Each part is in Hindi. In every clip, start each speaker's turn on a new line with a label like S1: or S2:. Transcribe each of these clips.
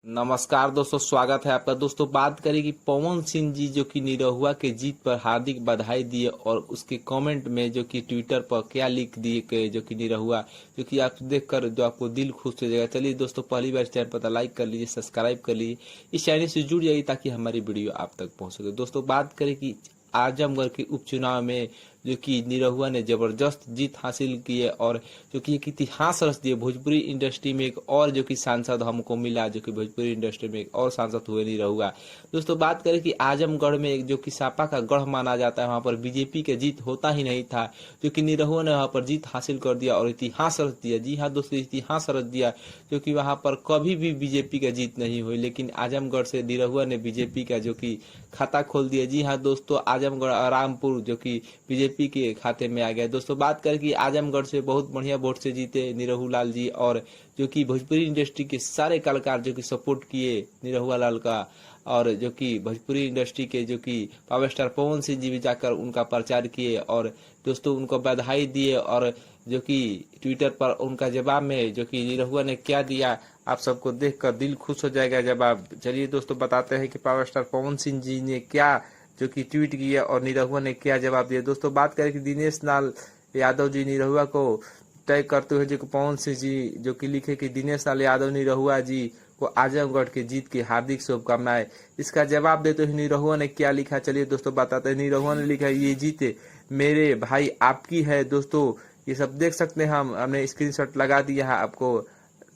S1: नमस्कार दोस्तों, स्वागत है आपका। दोस्तों बात करें कि पवन सिंह जी जो कि निरहुआ के जीत पर हार्दिक बधाई दिए और उसके कमेंट में जो कि ट्विटर पर क्या लिख दिए कि जो कि निरहुआ जो कि आप देखकर जो आपको दिल खुश हो जाएगा। चलिए दोस्तों, पहली बार इस चैनल पर लाइक कर लीजिए, सब्सक्राइब कर लीजिए, इस चैनल से जुड़ जाइए ताकि हमारी वीडियो आप तक पहुंच सके। दोस्तों बात करें कि आजमगढ़ के उपचुनाव में जो कि निरहुआ ने जबरदस्त जीत हासिल की है और जो कि एक इतिहास रच दिए। भोजपुरी इंडस्ट्री में एक और जो कि सांसद हमको मिला, जो कि भोजपुरी इंडस्ट्री में एक और सांसद हुए निरहुआ। दोस्तों बात करें कि आजमगढ़ में एक जो कि सापा का गढ़ माना जाता है, वहां पर बीजेपी के जीत होता ही नहीं था, जो कि निरहुआ ने वहां पर जीत हासिल कर दिया और इतिहास रच दिया। जी हाँ दोस्तों, इतिहास रच दिया, जो कि वहां पर कभी भी बीजेपी का जीत नहीं हुई, लेकिन आजमगढ़ से निरहुआ ने बीजेपी का जो कि खाता खोल दिया। जी हाँ दोस्तों, आजमगढ़ रामपुर जो कि बीजेपी के खाते में आ गया। दोस्तों बात करें कि आजमगढ़ से बहुत बढ़िया वोट से जीते निरहू लाल जी, और जो कि भोजपुरी इंडस्ट्री के सारे कलाकार जो कि सपोर्ट किए निरहुआ लाल का, और जो कि भोजपुरी इंडस्ट्री के जो कि पावर स्टार पवन सिंह जी भी जाकर उनका प्रचार किए और दोस्तों उनको बधाई दिए। और जो कि ट्विटर पर उनका जवाब में जो कि निरहुआ ने क्या दिया, आप सबको देखकर दिल खुश हो जाएगा जवाब। चलिए दोस्तों बताते हैं कि पावर स्टार पवन सिंह जी ने क्या जो कि ट्वीट किया और निरहुआ ने क्या जवाब दिया। दोस्तों बात करें कि दिनेश लाल यादव जी निरहुआ को टैग करते हुए जो कि पवन सिंह जी जो कि लिखे कि दिनेश लाल यादव निरहुआ जी को आजमगढ़ के जीत की हार्दिक शुभकामनाएं। इसका जवाब देते हुए निरहुआ ने क्या लिखा, चलिए दोस्तों बताते हैं। निरहुआ ने लिखा, ये जीत मेरे भाई आपकी है। दोस्तों ये सब देख सकते हैं, हमने स्क्रीनशॉट लगा दिया है आपको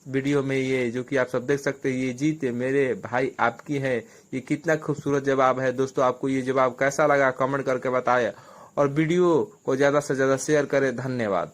S1: वीडियो में, ये जो कि आप सब देख सकते हैं, ये जीत मेरे भाई आपकी है। ये कितना खूबसूरत जवाब है। दोस्तों आपको ये जवाब कैसा लगा कमेंट करके बताएं और वीडियो को ज्यादा से ज्यादा शेयर करें। धन्यवाद।